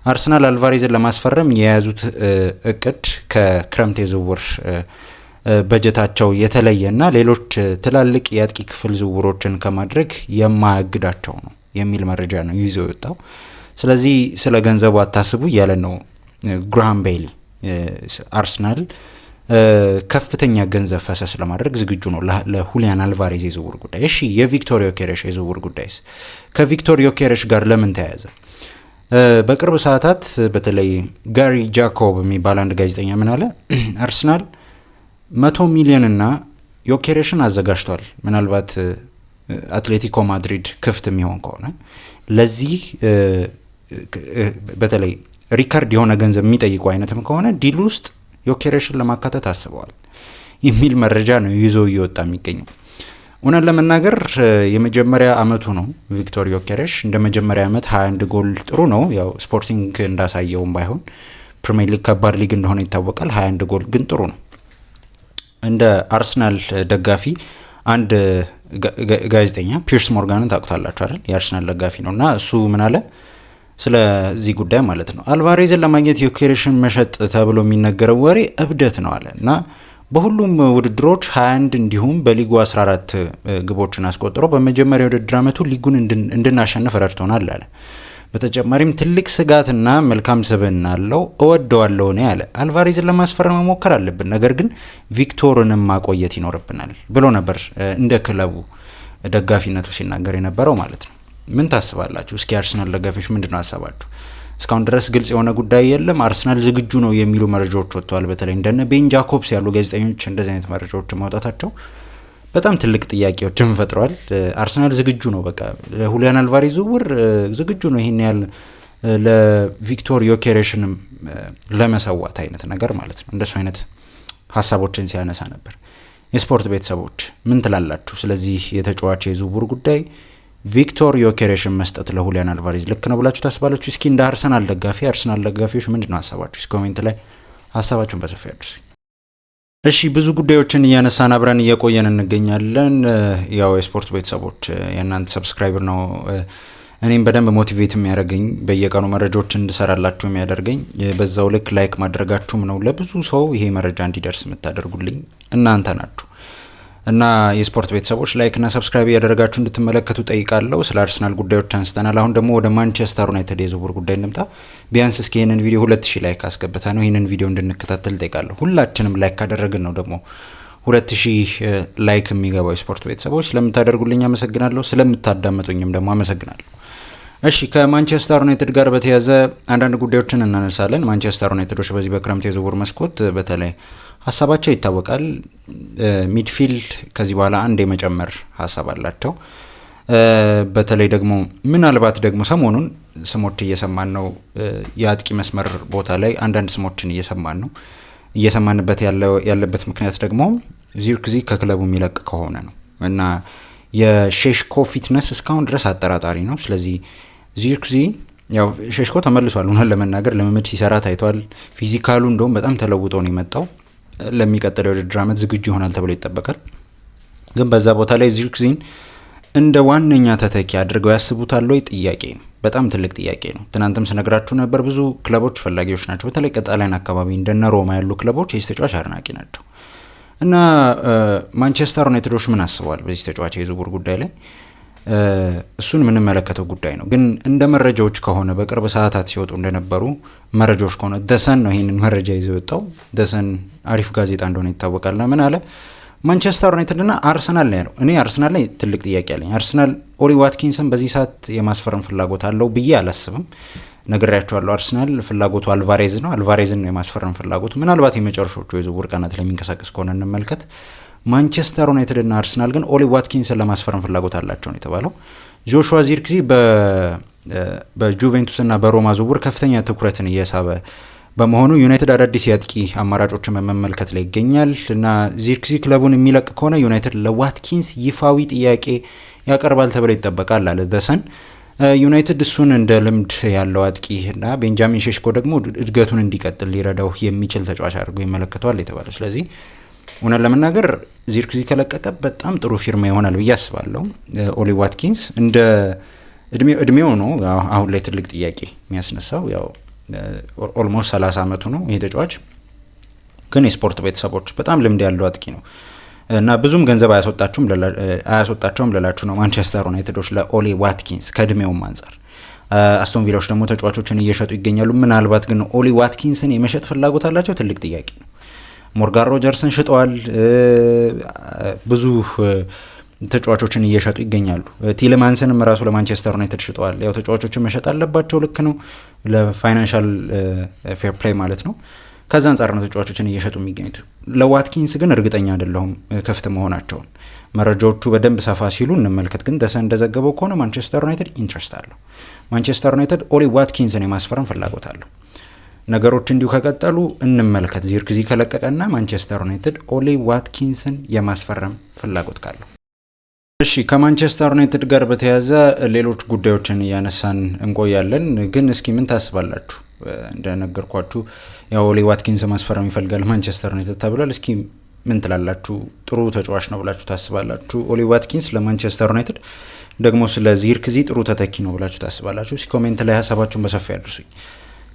አርሰናል አልቫሬዝን ለማስፈረም የያዙት እቅድ ከክረምት የዝውውር በጀታቸው የተለየና ሌሎች ትላልቅ የአጥቂ ክፍል ዝውውሮችን ከማድረግ የማያግዳቸው ነው የሚል መረጃ ነው ይዞ የወጣው። ስለዚህ ስለ ገንዘቡ አታስቡ እያለ ነው ግራሃም ቤይሊ። አርሰናል ከፍተኛ ገንዘብ ፈሰስ ለማድረግ ዝግጁ ነው ለሁሊያን አልቫሬዝ የዝውውር ጉዳይ። እሺ የቪክቶር ዮኬሬሽ የዝውውር ጉዳይስ ከቪክቶር ዮኬሬሽ ጋር ለምን ተያያዘ? በቅርብ ሰዓታት በተለይ ጋሪ ጃኮብ የሚባል አንድ ጋዜጠኛ ምን አለ? አርሰናል 100 ሚሊዮን እና ዮኬሬሽን አዘጋጅቷል። ምናልባት አትሌቲኮ ማድሪድ ክፍት የሚሆን ከሆነ ለዚህ በተለይ ሪካርድ የሆነ ገንዘብ የሚጠይቁ አይነትም ከሆነ ዲል ውስጥ ዮኬሬሽን ለማካተት አስበዋል የሚል መረጃ ነው ይዞ እየወጣ የሚገኘው። እውነት ለመናገር የመጀመሪያ አመቱ ነው ቪክቶር ዮኬሬሽ። እንደ መጀመሪያ አመት 21 ጎል ጥሩ ነው። ያው ስፖርቲንግ እንዳሳየውም ባይሆን ፕሪሚየር ሊግ ከባድ ሊግ እንደሆነ ይታወቃል። 21 ጎል ግን ጥሩ ነው። እንደ አርሰናል ደጋፊ አንድ ጋዜጠኛ ፒርስ ሞርጋንን ታውቁታላችሁ አይደል? የአርሰናል ደጋፊ ነው እና እሱ ምን አለ ስለዚህ ጉዳይ ማለት ነው። አልቫሬዝን ለማግኘት ዮኬሬሽን መሸጥ ተብሎ የሚነገረው ወሬ እብደት ነው አለ እና በሁሉም ውድድሮች 21 እንዲሁም በሊጉ 14 ግቦችን አስቆጥሮ በመጀመሪያ ውድድር አመቱ ሊጉን እንድናሸንፍ ረድቶናል አለ። በተጨማሪም ትልቅ ስጋትና መልካም ስብዕና አለው፣ እወደዋለሁ ነው ያለ። አልቫሬዝን ለማስፈረም መሞከር አለብን፣ ነገር ግን ቪክቶርንም ማቆየት ይኖርብናል ብሎ ነበር እንደ ክለቡ ደጋፊነቱ ሲናገር የነበረው ማለት ነው። ምን ታስባላችሁ? እስኪ አርሰናል ደጋፊዎች ምንድነው ሀሳባችሁ? እስካሁን ድረስ ግልጽ የሆነ ጉዳይ የለም። አርሰናል ዝግጁ ነው የሚሉ መረጃዎች ወጥተዋል። በተለይ እንደነ ቤን ጃኮብስ ያሉ ጋዜጠኞች እንደዚህ አይነት መረጃዎችን ማውጣታቸው በጣም ትልቅ ጥያቄዎችን ፈጥሯል። አርሰናል ዝግጁ ነው፣ በቃ ለሁሊያን አልቫሬዝ ዝውውር ዝግጁ ነው፣ ይሄን ያህል ለቪክቶር ዮኬሬሽንም ለመሰዋት አይነት ነገር ማለት ነው። እንደሱ አይነት ሀሳቦችን ሲያነሳ ነበር። የስፖርት ቤተሰቦች ምን ትላላችሁ ስለዚህ የተጫዋች የዝውውር ጉዳይ? ቪክቶር ዮኬሬሽን መስጠት ለሁሊያን አልቫሬዝ ልክ ነው ብላችሁ ታስባላችሁ? እስኪ እንደ አርሰናል ደጋፊዎች ምንድነው ሀሳባችሁ? እስኪ ኮሜንት ላይ ሀሳባችሁን በሰፊ አድርሱ። እሺ ብዙ ጉዳዮችን እያነሳን አብረን እየቆየን እንገኛለን። ያው የስፖርት ቤተሰቦች የእናንተ ሰብስክራይበር ነው እኔም በደንብ ሞቲቬት የሚያደርገኝ በየቀኑ መረጃዎችን እንድሰራላችሁ የሚያደርገኝ። በዛው ልክ ላይክ ማድረጋችሁም ነው ለብዙ ሰው ይሄ መረጃ እንዲደርስ የምታደርጉልኝ እናንተ ናችሁ። እና የስፖርት ቤተሰቦች ላይክ እና ሰብስክራይብ ያደረጋችሁ እንድትመለከቱ ጠይቃለሁ። ስለ አርሰናል ጉዳዮች አንስተናል። አሁን ደግሞ ወደ ማንቸስተር ዩናይትድ የዝውውር ጉዳይ እንምጣ። ቢያንስ እስኪ ይህንን ቪዲዮ 2000 ላይክ አስገብታ ነው ይህንን ቪዲዮ እንድንከታተል ጠይቃለሁ። ሁላችንም ላይክ ካደረግን ነው ደግሞ 2000 ላይክ የሚገባው። የስፖርት ቤተሰቦች ስለምታደርጉልኝ አመሰግናለሁ። ስለምታዳመጡኝም ደግሞ አመሰግናለሁ። እሺ ከማንቸስተር ዩናይትድ ጋር በተያያዘ አንዳንድ ጉዳዮችን እናነሳለን። ማንቸስተር ዩናይትዶች በዚህ በክረምት የዝውውር መስኮት በተለይ ሀሳባቸው ይታወቃል። ሚድፊልድ ከዚህ በኋላ አንድ የመጨመር ሀሳብ አላቸው። በተለይ ደግሞ ምናልባት ደግሞ ሰሞኑን ስሞች እየሰማን ነው። የአጥቂ መስመር ቦታ ላይ አንዳንድ ስሞችን እየሰማንበት ያለበት ምክንያት ደግሞ ዚርክዚ ከክለቡ የሚለቅ ከሆነ ነው እና የሼሽኮ ፊትነስ እስካሁን ድረስ አጠራጣሪ ነው። ስለዚህ ዚርክዚ ያው ሼሽኮ ተመልሷል። ሆነ ለመናገር ልምምድ ሲሰራ ታይቷል። ፊዚካሉ እንደውም በጣም ተለውጦ ነው የመጣው። ለሚቀጥለው የውድድር ዓመት ዝግጁ ይሆናል ተብሎ ይጠበቃል። ግን በዛ ቦታ ላይ ዚርክዚን እንደ ዋነኛ ተተኪ አድርገው ያስቡታል ወይ? ጥያቄ ነው። በጣም ትልቅ ጥያቄ ነው። ትናንትም ስነግራችሁ ነበር። ብዙ ክለቦች ፈላጊዎች ናቸው። በተለይ ቀጣላይን አካባቢ እንደነ ሮማ ያሉ ክለቦች የዚህ ተጫዋች አድናቂ ናቸው እና ማንቸስተር ዩናይትዶች ምን አስበዋል በዚህ ተጫዋች የዝውውር ጉዳይ ላይ? እሱን የምንመለከተው ጉዳይ ነው። ግን እንደ መረጃዎች ከሆነ በቅርብ ሰዓታት ሲወጡ እንደነበሩ መረጃዎች ከሆነ ደሰን ነው ይህንን መረጃ ይዞ የወጣው። ደሰን አሪፍ ጋዜጣ እንደሆነ ይታወቃል። ምን አለ? ማንቸስተር ዩናይትድ እና አርሰናል ነው ያለው። እኔ አርሰናል ላይ ትልቅ ጥያቄ አለኝ። አርሰናል ኦሊ ዋትኪንስን በዚህ ሰዓት የማስፈረም ፍላጎት አለው ብዬ አላስብም። ነግሬያቸዋለሁ። አርሰናል ፍላጎቱ አልቫሬዝ ነው። አልቫሬዝን ነው የማስፈረም ፍላጎቱ። ምናልባት የመጨረሻዎቹ የዝውውር ቀናት ላይ የሚንቀሳቀስ ከሆነ እንመልከት። ማንቸስተር ዩናይትድ እና አርሰናል ግን ኦሊ ዋትኪንስን ለማስፈረም ፍላጎት አላቸው ነው የተባለው። ጆሹዋ ዚርክዚ በጁቬንቱስ እና በሮማ ዝውውር ከፍተኛ ትኩረትን እየሳበ በመሆኑ ዩናይትድ አዳዲስ የአጥቂ አማራጮችን በመመልከት ላይ ይገኛል እና ዚርክዚ ክለቡን የሚለቅ ከሆነ ዩናይትድ ለዋትኪንስ ይፋዊ ጥያቄ ያቀርባል ተብሎ ይጠበቃል አለ ደሰን። ዩናይትድ እሱን እንደ ልምድ ያለው አጥቂ እና ቤንጃሚን ሼሽኮ ደግሞ እድገቱን እንዲቀጥል ሊረዳው የሚችል ተጫዋች አድርጎ ይመለከተዋል የተባለው። ስለዚህ እውነት ለመናገር ዚርክዚ ከለቀቀ በጣም ጥሩ ፊርማ ይሆናል ብዬ አስባለሁ። ኦሊ ዋትኪንስ እንደ እድሜው ነው አሁን ላይ ትልቅ ጥያቄ የሚያስነሳው። ያው ኦልሞስት 30 ዓመቱ ነው ይሄ ተጫዋች። ግን የስፖርት ቤተሰቦች በጣም ልምድ ያለው አጥቂ ነው እና ብዙም ገንዘብ አያስወጣቸውም ልላችሁ ነው ማንቸስተር ዩናይትዶች ለኦሊ ዋትኪንስ ከእድሜውም አንጻር። አስቶን ቪላዎች ደግሞ ተጫዋቾችን እየሸጡ ይገኛሉ። ምናልባት ግን ኦሊ ዋትኪንስን የመሸጥ ፍላጎት አላቸው? ትልቅ ጥያቄ ነው። ሞርጋን ሮጀርስን ሽጠዋል። ብዙ ተጫዋቾችን እየሸጡ ይገኛሉ። ቲለማንስንም ራሱ ለማንቸስተር ዩናይትድ ሽጠዋል። ያው ተጫዋቾችን መሸጥ አለባቸው፣ ልክ ነው፣ ለፋይናንሻል ፌር ፕሌይ ማለት ነው። ከዛ አንጻር ነው ተጫዋቾችን እየሸጡ የሚገኙት። ለዋትኪንስ ግን እርግጠኛ አይደለሁም ክፍት መሆናቸውን። መረጃዎቹ በደንብ ሰፋ ሲሉ እንመልከት። ግን ደሰ እንደዘገበው ከሆነ ማንቸስተር ዩናይትድ ኢንትረስት አለው። ማንቸስተር ዩናይትድ ኦሊ ዋትኪንስን የማስፈረም ፍላጎት አለው። ነገሮች እንዲሁ ከቀጠሉ እንመልከት። ዚርክዚ ከለቀቀና ማንቸስተር ዩናይትድ ኦሊ ዋትኪንስን የማስፈረም ፍላጎት ካለው። እሺ ከማንቸስተር ዩናይትድ ጋር በተያያዘ ሌሎች ጉዳዮችን እያነሳን እንቆያለን። ግን እስኪ ምን ታስባላችሁ? እንደነገርኳችሁ ያው ኦሊ ዋትኪንስ ማስፈረም ይፈልጋል ማንቸስተር ዩናይትድ ተብሏል። እስኪ ምን ትላላችሁ? ጥሩ ተጫዋች ነው ብላችሁ ታስባላችሁ ኦሊ ዋትኪንስ ለማንቸስተር ዩናይትድ? ደግሞ ስለ ዚርክዚ ጥሩ ተተኪ ነው ብላችሁ ታስባላችሁ? እስኪ ኮሜንት ላይ ሀሳባችሁን በሰፊ ያድርሱኝ።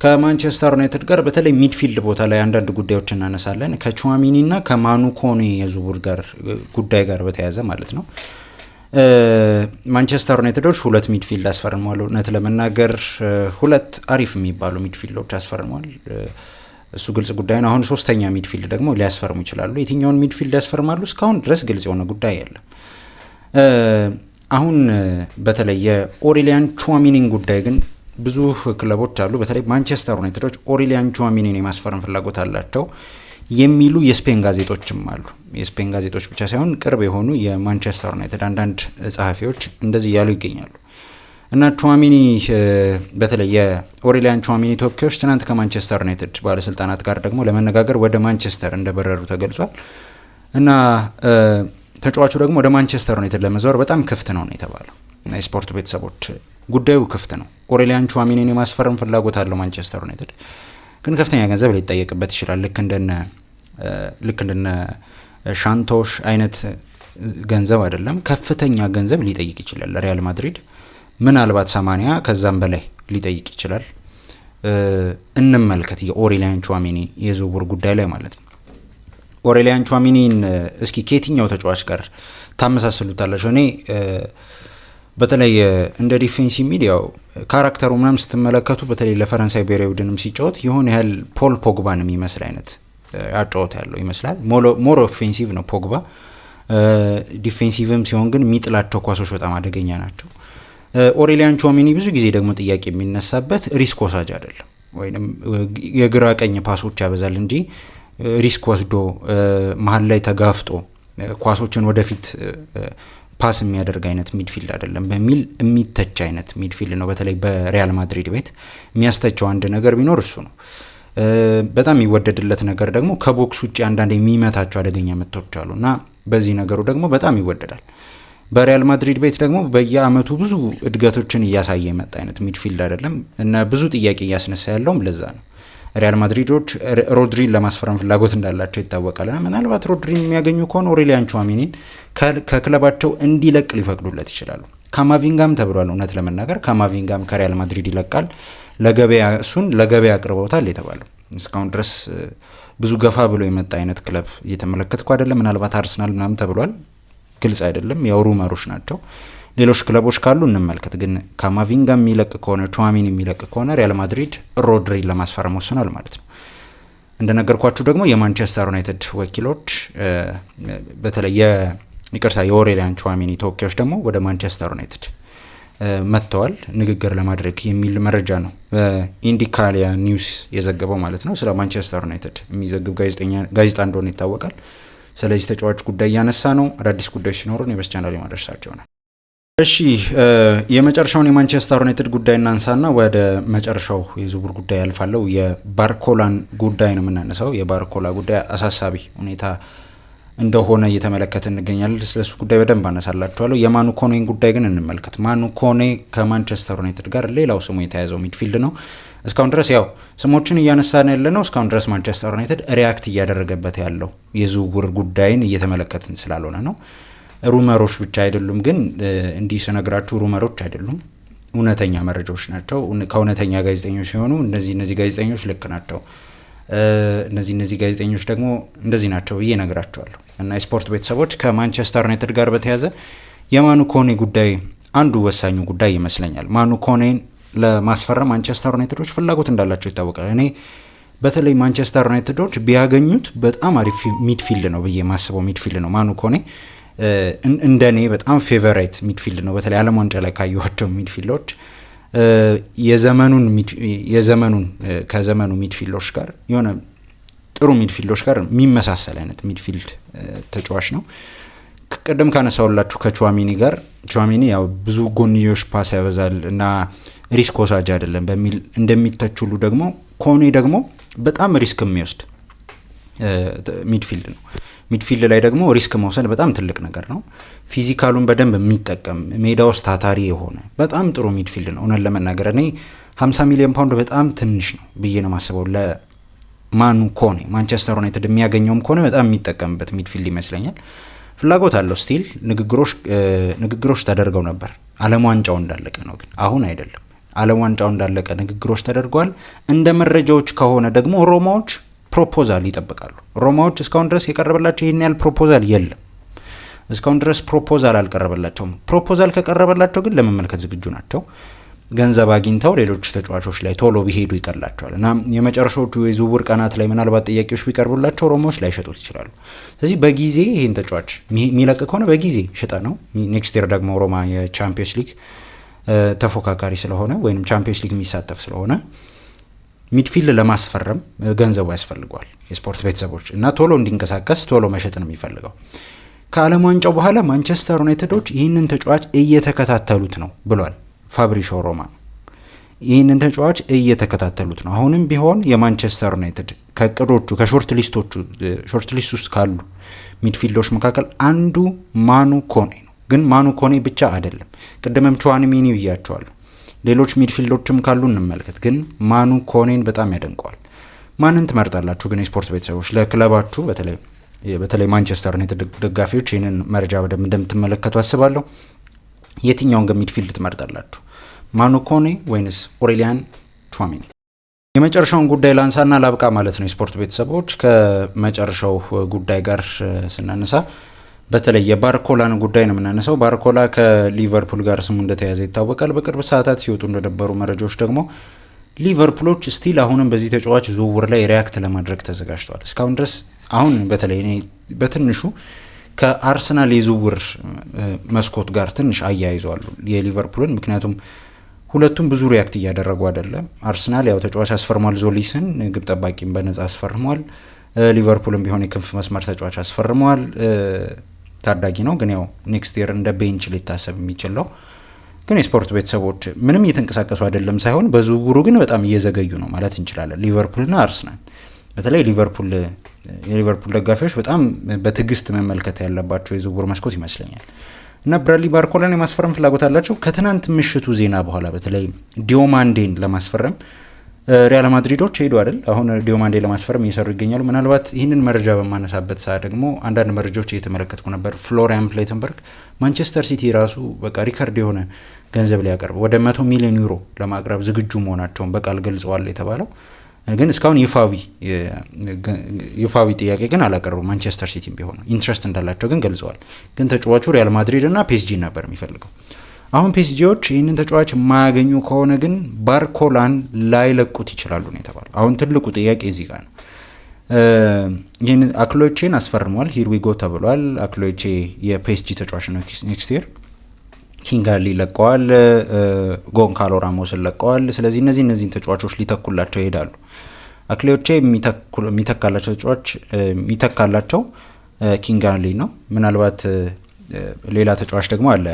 ከማንቸስተር ዩናይትድ ጋር በተለይ ሚድፊልድ ቦታ ላይ አንዳንድ ጉዳዮች እናነሳለን። ከቹዋሚኒ እና ከማኑ ኮኔ የዝውውር ጉዳይ ጋር በተያያዘ ማለት ነው። ማንቸስተር ዩናይትዶች ሁለት ሚድፊልድ አስፈርመዋል። እውነት ለመናገር ሁለት አሪፍ የሚባሉ ሚድፊልዶች አስፈርመዋል። እሱ ግልጽ ጉዳይ ነው። አሁን ሶስተኛ ሚድፊልድ ደግሞ ሊያስፈርሙ ይችላሉ። የትኛውን ሚድፊልድ ያስፈርማሉ? እስካሁን ድረስ ግልጽ የሆነ ጉዳይ የለም። አሁን በተለይ የኦሪሊያን ቹዋሚኒን ጉዳይ ግን ብዙ ክለቦች አሉ። በተለይ ማንቸስተር ዩናይትዶች ኦሪሊያን ቹዋሚኒን የማስፈረም ፍላጎት አላቸው የሚሉ የስፔን ጋዜጦችም አሉ። የስፔን ጋዜጦች ብቻ ሳይሆን ቅርብ የሆኑ የማንቸስተር ዩናይትድ አንዳንድ ጸሐፊዎች እንደዚህ እያሉ ይገኛሉ እና ቹዋሚኒ በተለይ የኦሪሊያን ቹዋሚኒ ተወካዮች ትናንት ከማንቸስተር ዩናይትድ ባለስልጣናት ጋር ደግሞ ለመነጋገር ወደ ማንቸስተር እንደበረሩ ተገልጿል እና ተጫዋቹ ደግሞ ወደ ማንቸስተር ዩናይትድ ለመዛወር በጣም ክፍት ነው የተባለው እና የስፖርት ቤተሰቦች ጉዳዩ ክፍት ነው። ኦሪሊያን ቹዋሚኒን የማስፈረም ፍላጎት አለው ማንቸስተር ዩናይትድ፣ ግን ከፍተኛ ገንዘብ ሊጠየቅበት ይችላል። ልክ እንደነ ሻንቶሽ አይነት ገንዘብ አይደለም፣ ከፍተኛ ገንዘብ ሊጠይቅ ይችላል። ሪያል ማድሪድ ምናልባት 80 ከዛም በላይ ሊጠይቅ ይችላል። እንመልከት የኦሪሊያን ቹዋሚኒ የዝውውር ጉዳይ ላይ ማለት ነው። ኦሪሊያን ቹዋሚኒን እስኪ ከየትኛው ተጫዋች ጋር ታመሳስሉታላችሁ? እኔ በተለይ እንደ ዲፌንሲቭ ሚዲያው ካራክተሩ ምናምን ስትመለከቱ በተለይ ለፈረንሳይ ብሔራዊ ቡድንም ሲጫወት የሆነ ያህል ፖል ፖግባን የሚመስል አይነት አጫወት ያለው ይመስላል። ሞር ኦፌንሲቭ ነው ፖግባ። ዲፌንሲቭም ሲሆን ግን የሚጥላቸው ኳሶች በጣም አደገኛ ናቸው ኦሬሊያን ቹዋሜኒ ብዙ ጊዜ ደግሞ ጥያቄ የሚነሳበት ሪስክ ወሳጅ አይደለም፣ ወይም የግራ ቀኝ ፓሶች ያበዛል እንጂ ሪስክ ወስዶ መሀል ላይ ተጋፍጦ ኳሶችን ወደፊት ፓስ የሚያደርግ አይነት ሚድፊልድ አይደለም በሚል የሚተች አይነት ሚድፊልድ ነው። በተለይ በሪያል ማድሪድ ቤት የሚያስተቸው አንድ ነገር ቢኖር እሱ ነው። በጣም የሚወደድለት ነገር ደግሞ ከቦክስ ውጭ አንዳንድ የሚመታቸው አደገኛ ምቶች አሉ እና በዚህ ነገሩ ደግሞ በጣም ይወደዳል። በሪያል ማድሪድ ቤት ደግሞ በየአመቱ ብዙ እድገቶችን እያሳየ የመጣ አይነት ሚድፊልድ አይደለም እና ብዙ ጥያቄ እያስነሳ ያለውም ለዛ ነው። ሪያል ማድሪዶች ሮድሪን ለማስፈረም ፍላጎት እንዳላቸው ይታወቃልና ምናልባት ሮድሪን የሚያገኙ ከሆነ ኦሬሊያን ቹዋሜኒን ከክለባቸው እንዲለቅ ሊፈቅዱለት ይችላሉ። ካማቪንጋም ተብሏል። እውነት ለመናገር ካማቪንጋም ከሪያል ማድሪድ ይለቃል። እሱን ለገበያ አቅርበውታል የተባለው እስካሁን ድረስ ብዙ ገፋ ብሎ የመጣ አይነት ክለብ እየተመለከትኩ አይደለም። ምናልባት አርሰናል ምናምን ተብሏል፣ ግልጽ አይደለም። ያው ሩመሮች ናቸው። ሌሎች ክለቦች ካሉ እንመልከት። ግን ካማቪንጋ የሚለቅ ከሆነ ቹዋሜኒ የሚለቅ ከሆነ ሪያል ማድሪድ ሮድሪን ለማስፈረም ወስኗል ማለት ነው። እንደነገርኳችሁ ደግሞ የማንቸስተር ዩናይትድ ወኪሎች በተለይ የኦሬሊያን ቹዋሜኒ ተወካዮች ደግሞ ወደ ማንቸስተር ዩናይትድ መጥተዋል ንግግር ለማድረግ የሚል መረጃ ነው ኢንዲካሊያ ኒውስ የዘገበው ማለት ነው። ስለ ማንቸስተር ዩናይትድ የሚዘግብ ጋዜጣ እንደሆነ ይታወቃል። ስለዚህ ተጫዋች ጉዳይ እያነሳ ነው። አዳዲስ ጉዳዮች ሲኖሩን የበስ ቻናል ማድረሳቸው ነው። እሺ የመጨረሻውን የማንቸስተር ዩናይትድ ጉዳይ እናንሳና ወደ መጨረሻው የዝውውር ጉዳይ ያልፋለው። የባርኮላን ጉዳይ ነው የምናነሳው። የባርኮላ ጉዳይ አሳሳቢ ሁኔታ እንደሆነ እየተመለከተ እንገኛለን። ስለሱ ጉዳይ በደንብ አነሳላችኋለሁ። የማኑ ኮኔን ጉዳይ ግን እንመልከት። ማኑ ኮኔ ከማንቸስተር ዩናይትድ ጋር ሌላው ስሙ የተያዘው ሚድፊልድ ነው። እስካሁን ድረስ ያው ስሞችን እያነሳን ያለ ነው። እስካሁን ድረስ ማንቸስተር ዩናይትድ ሪያክት እያደረገበት ያለው የዝውውር ጉዳይን እየተመለከትን ስላልሆነ ነው። ሩመሮች ብቻ አይደሉም፣ ግን እንዲህ ስነግራችሁ ሩመሮች አይደሉም፣ እውነተኛ መረጃዎች ናቸው። ከእውነተኛ ጋዜጠኞች ሲሆኑ እነዚህ ጋዜጠኞች ልክ ናቸው፣ እነዚህ ጋዜጠኞች ደግሞ እንደዚህ ናቸው ብዬ እነግራቸዋለሁ። እና የስፖርት ቤተሰቦች ከማንቸስተር ዩናይትድ ጋር በተያያዘ የማኑ ኮኔ ጉዳይ አንዱ ወሳኙ ጉዳይ ይመስለኛል። ማኑ ኮኔን ለማስፈረም ማንቸስተር ዩናይትዶች ፍላጎት እንዳላቸው ይታወቃል። እኔ በተለይ ማንቸስተር ዩናይትዶች ቢያገኙት በጣም አሪፍ ሚድፊልድ ነው ብዬ ማስበው ሚድፊልድ ነው ማኑ ኮኔ። እንደኔ በጣም ፌቨራይት ሚድፊልድ ነው። በተለይ ዓለም ዋንጫ ላይ ካየኋቸው ሚድፊልዶች ከዘመኑ ሚድፊልዶች ጋር የሆነ ጥሩ ሚድፊልዶች ጋር የሚመሳሰል አይነት ሚድፊልድ ተጫዋች ነው። ቅድም ካነሳውላችሁ ከቹዋሜኒ ጋር ቹዋሜኒ ያው ብዙ ጎንዮሽ ፓስ ያበዛል እና ሪስክ ወሳጅ አይደለም በሚል እንደሚተቹሉ ደግሞ ኮኔ ደግሞ በጣም ሪስክ የሚወስድ ሚድፊልድ ነው። ሚድፊልድ ላይ ደግሞ ሪስክ መውሰድ በጣም ትልቅ ነገር ነው። ፊዚካሉን በደንብ የሚጠቀም ሜዳ ውስጥ ታታሪ የሆነ በጣም ጥሩ ሚድፊልድ ነው። እውነት ለመናገር እኔ 50 ሚሊዮን ፓውንድ በጣም ትንሽ ነው ብዬ ነው ማስበው ለማኑ ኮኔ። ማንቸስተር ዩናይትድ የሚያገኘውም ከሆነ በጣም የሚጠቀምበት ሚድፊልድ ይመስለኛል። ፍላጎት አለው ስቲል። ንግግሮች ተደርገው ነበር። ዓለም ዋንጫው እንዳለቀ ነው ግን አሁን አይደለም። ዓለም ዋንጫው እንዳለቀ ንግግሮች ተደርገዋል። እንደ መረጃዎች ከሆነ ደግሞ ሮማዎች ፕሮፖዛል ይጠብቃሉ። ሮማዎች እስካሁን ድረስ የቀረበላቸው ይህን ያህል ፕሮፖዛል የለም። እስካሁን ድረስ ፕሮፖዛል አልቀረበላቸውም። ፕሮፖዛል ከቀረበላቸው ግን ለመመልከት ዝግጁ ናቸው። ገንዘብ አግኝተው ሌሎች ተጫዋቾች ላይ ቶሎ ቢሄዱ ይቀላቸዋል እና የመጨረሻዎቹ የዝውውር ቀናት ላይ ምናልባት ጥያቄዎች ቢቀርቡላቸው ሮማዎች ላይሸጡት ይችላሉ። ስለዚህ በጊዜ ይህን ተጫዋች የሚለቅ ከሆነ በጊዜ ሽጠ ነው። ኔክስት ይር ደግሞ ሮማ የቻምፒዮንስ ሊግ ተፎካካሪ ስለሆነ ወይም ቻምፒዮንስ ሊግ የሚሳተፍ ስለሆነ ሚድፊልድ ለማስፈረም ገንዘቡ ያስፈልገዋል የስፖርት ቤተሰቦች እና ቶሎ እንዲንቀሳቀስ ቶሎ መሸጥ ነው የሚፈልገው። ከዓለም ዋንጫው በኋላ ማንቸስተር ዩናይትዶች ይህንን ተጫዋች እየተከታተሉት ነው ብሏል ፋብሪሾ ሮማኖ። ይህንን ተጫዋች እየተከታተሉት ነው። አሁንም ቢሆን የማንቸስተር ዩናይትድ ከእቅዶቹ ከሾርት ሊስት ውስጥ ካሉ ሚድፊልዶች መካከል አንዱ ማኑ ኮኔ ነው። ግን ማኑ ኮኔ ብቻ አይደለም። ቅድምም ቹዋሜኒ ብያቸዋለሁ። ሌሎች ሚድፊልዶችም ካሉ እንመልከት። ግን ማኑ ኮኔን በጣም ያደንቀዋል። ማንን ትመርጣላችሁ ግን የስፖርት ቤተሰቦች? ለክለባችሁ በተለይ ማንቸስተር ዩናይትድ ደጋፊዎች ይህንን መረጃ በደንብ እንደምትመለከቱ አስባለሁ። የትኛውን ግን ሚድፊልድ ትመርጣላችሁ? ማኑ ኮኔ ወይንስ ኦሬሊያን ቹዋሜኒ? የመጨረሻውን ጉዳይ ላንሳና ላብቃ ማለት ነው የስፖርት ቤተሰቦች። ከመጨረሻው ጉዳይ ጋር ስናነሳ በተለይ የባርኮላን ጉዳይ ነው የምናነሳው። ባርኮላ ከሊቨርፑል ጋር ስሙ እንደተያዘ ይታወቃል። በቅርብ ሰዓታት ሲወጡ እንደነበሩ መረጃዎች ደግሞ ሊቨርፑሎች ስቲል አሁንም በዚህ ተጫዋች ዝውውር ላይ ሪያክት ለማድረግ ተዘጋጅተዋል። እስካሁን ድረስ አሁን በተለይ እኔ በትንሹ ከአርሰናል የዝውውር መስኮት ጋር ትንሽ አያይዟሉ የሊቨርፑልን። ምክንያቱም ሁለቱም ብዙ ሪያክት እያደረጉ አይደለም። አርሰናል ያው ተጫዋች አስፈርሟል፣ ዞሊስን ግብ ጠባቂም በነጻ አስፈርሟል። ሊቨርፑልም ቢሆን የክንፍ መስመር ተጫዋች አስፈርሟል። ታዳጊ ነው ግን ያው ኔክስት የር እንደ ቤንች ሊታሰብ የሚችል ነው። ግን የስፖርት ቤተሰቦች ምንም እየተንቀሳቀሱ አይደለም ሳይሆን በዝውውሩ ግን በጣም እየዘገዩ ነው ማለት እንችላለን። ሊቨርፑልና አርሰናል በተለይ የሊቨርፑል ደጋፊዎች በጣም በትዕግስት መመልከት ያለባቸው የዝውውር መስኮት ይመስለኛል እና ብራድሊ ባርኮላን የማስፈረም ፍላጎት አላቸው። ከትናንት ምሽቱ ዜና በኋላ በተለይ ዲዮማንዴን ለማስፈረም ሪያል ማድሪዶች ሄዱ አይደል? አሁን ዲዮማንዴን ለማስፈረም እየሰሩ ይገኛሉ። ምናልባት ይህንን መረጃ በማነሳበት ሰዓት ደግሞ አንዳንድ መረጃዎች እየተመለከትኩ ነበር። ፍሎሪያን ፕሌተንበርግ ማንቸስተር ሲቲ ራሱ በቃ ሪከርድ የሆነ ገንዘብ ሊያቀርብ ወደ 100 ሚሊዮን ዩሮ ለማቅረብ ዝግጁ መሆናቸውን በቃል ገልጸዋል የተባለው ግን እስካሁን ይፋዊ ጥያቄ ግን አላቀረቡ። ማንቸስተር ሲቲም ቢሆኑ ኢንትረስት እንዳላቸው ግን ገልጸዋል። ግን ተጫዋቹ ሪያል ማድሪድ እና ፒኤስጂ ነበር የሚፈልገው። አሁን ፒኤስጂዎች ይህንን ተጫዋች የማያገኙ ከሆነ ግን ባርኮላን ላይለቁት ይችላሉ ነው የተባለው። አሁን ትልቁ ጥያቄ እዚህ ጋር ነው። ይህን አክሎቼን አስፈርሟል፣ ሂርዊጎ ተብሏል። አክሎቼ የፒኤስጂ ተጫዋች ነው። ኔክስት ይር ኪንጋሊ ለቀዋል፣ ጎንካሎ ራሞስን ለቀዋል። ስለዚህ እነዚህን ተጫዋቾች ሊተኩላቸው ይሄዳሉ። አክሎቼ የሚተካላቸው ተጫዋች የሚተካላቸው ኪንጋሊ ነው። ምናልባት ሌላ ተጫዋች ደግሞ አለ፣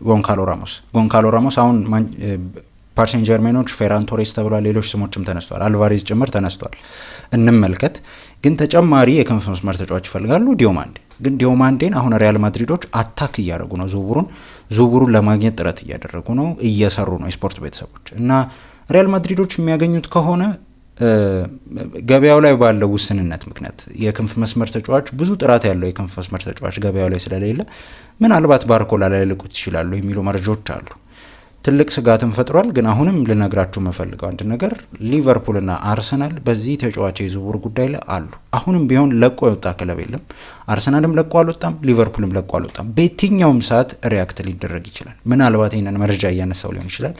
ጎንካሎ ራሞስ አሁን ፓሪሰን ጀርሜኖች ፌራን ቶሬስ ተብሏል። ሌሎች ስሞችም ተነስቷል፣ አልቫሬዝ ጭምር ተነስቷል። እንመልከት። ግን ተጨማሪ የክንፍ መስመር ተጫዋች ይፈልጋሉ። ዲዮማንዴን አሁን ሪያል ማድሪዶች አታክ እያደረጉ ነው። ዝውውሩን ለማግኘት ጥረት እያደረጉ ነው፣ እየሰሩ ነው የስፖርት ቤተሰቦች እና ሪያል ማድሪዶች የሚያገኙት ከሆነ ገበያው ላይ ባለው ውስንነት ምክንያት የክንፍ መስመር ተጫዋች ብዙ ጥራት ያለው የክንፍ መስመር ተጫዋች ገበያው ላይ ስለሌለ ምናልባት ባርኮላ ላይ ልቁት ይችላሉ የሚሉ መረጃዎች አሉ። ትልቅ ስጋትን ፈጥሯል። ግን አሁንም ልነግራችሁ የምፈልገው አንድ ነገር ሊቨርፑልና አርሰናል በዚህ ተጫዋች የዝውውር ጉዳይ ላይ አሉ። አሁንም ቢሆን ለቆ የወጣ ክለብ የለም። አርሰናልም ለቆ አልወጣም፣ ሊቨርፑልም ለቆ አልወጣም። በየትኛውም ሰዓት ሪያክት ሊደረግ ይችላል። ምናልባት ይህንን መረጃ እያነሳው ሊሆን ይችላል።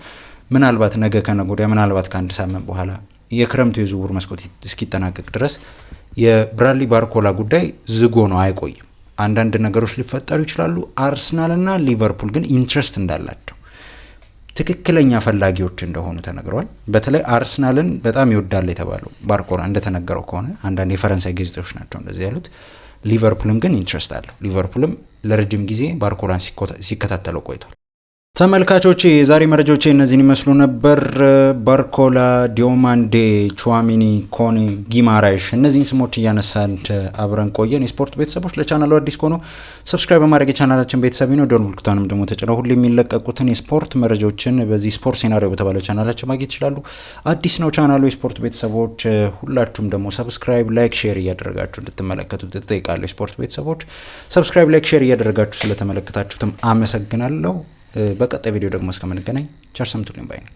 ምናልባት ነገ ከነገ ወዲያ፣ ምናልባት ከአንድ ሳምንት በኋላ የክረምቱ የዝውውር መስኮት እስኪጠናቀቅ ድረስ የብራድሊ ባርኮላ ጉዳይ ዝጎ ነው፣ አይቆይም። አንዳንድ ነገሮች ሊፈጠሩ ይችላሉ። አርሰናልና ሊቨርፑል ግን ኢንትረስት እንዳላቸው ትክክለኛ ፈላጊዎች እንደሆኑ ተነግረዋል። በተለይ አርሰናልን በጣም ይወዳል የተባለው ባርኮላ እንደተነገረው ከሆነ አንዳንድ የፈረንሳይ ጋዜጦች ናቸው እንደዚህ ያሉት። ሊቨርፑልም ግን ኢንትረስት አለው። ሊቨርፑልም ለረጅም ጊዜ ባርኮላን ሲከታተለው ቆይቷል። ተመልካቾቼ የዛሬ መረጃዎቼ እነዚህን ይመስሉ ነበር። ባርኮላ፣ ዲዮማንዴ፣ ቹዋሚኒ፣ ኮኔ፣ ጊማራይሽ እነዚህን ስሞች እያነሳን አብረን ቆየን። የስፖርት ቤተሰቦች ለቻናሉ አዲስ ከሆኑ ሰብስክራይብ በማድረግ የቻናላችን ቤተሰብ ነው። ደወል ምልክቱንም ደግሞ ተጭነው ሁሉ የሚለቀቁትን የስፖርት መረጃዎችን በዚህ ስፖርት ሴናሪዮ በተባለው ቻናላችን ማግኘት ይችላሉ። አዲስ ነው ቻናሉ። የስፖርት ቤተሰቦች ሁላችሁም ደግሞ ሰብስክራይብ፣ ላይክ፣ ሼር እያደረጋችሁ እንድትመለከቱት እጠይቃለሁ። የስፖርት ቤተሰቦች ሰብስክራይብ፣ ላይክ፣ ሼር እያደረጋችሁ ስለተመለከታችሁትም አመሰግናለሁ። በቀጣይ ቪዲዮ ደግሞ እስከምንገናኝ ቸር ሰንብቱልኝ ባይ ነኝ።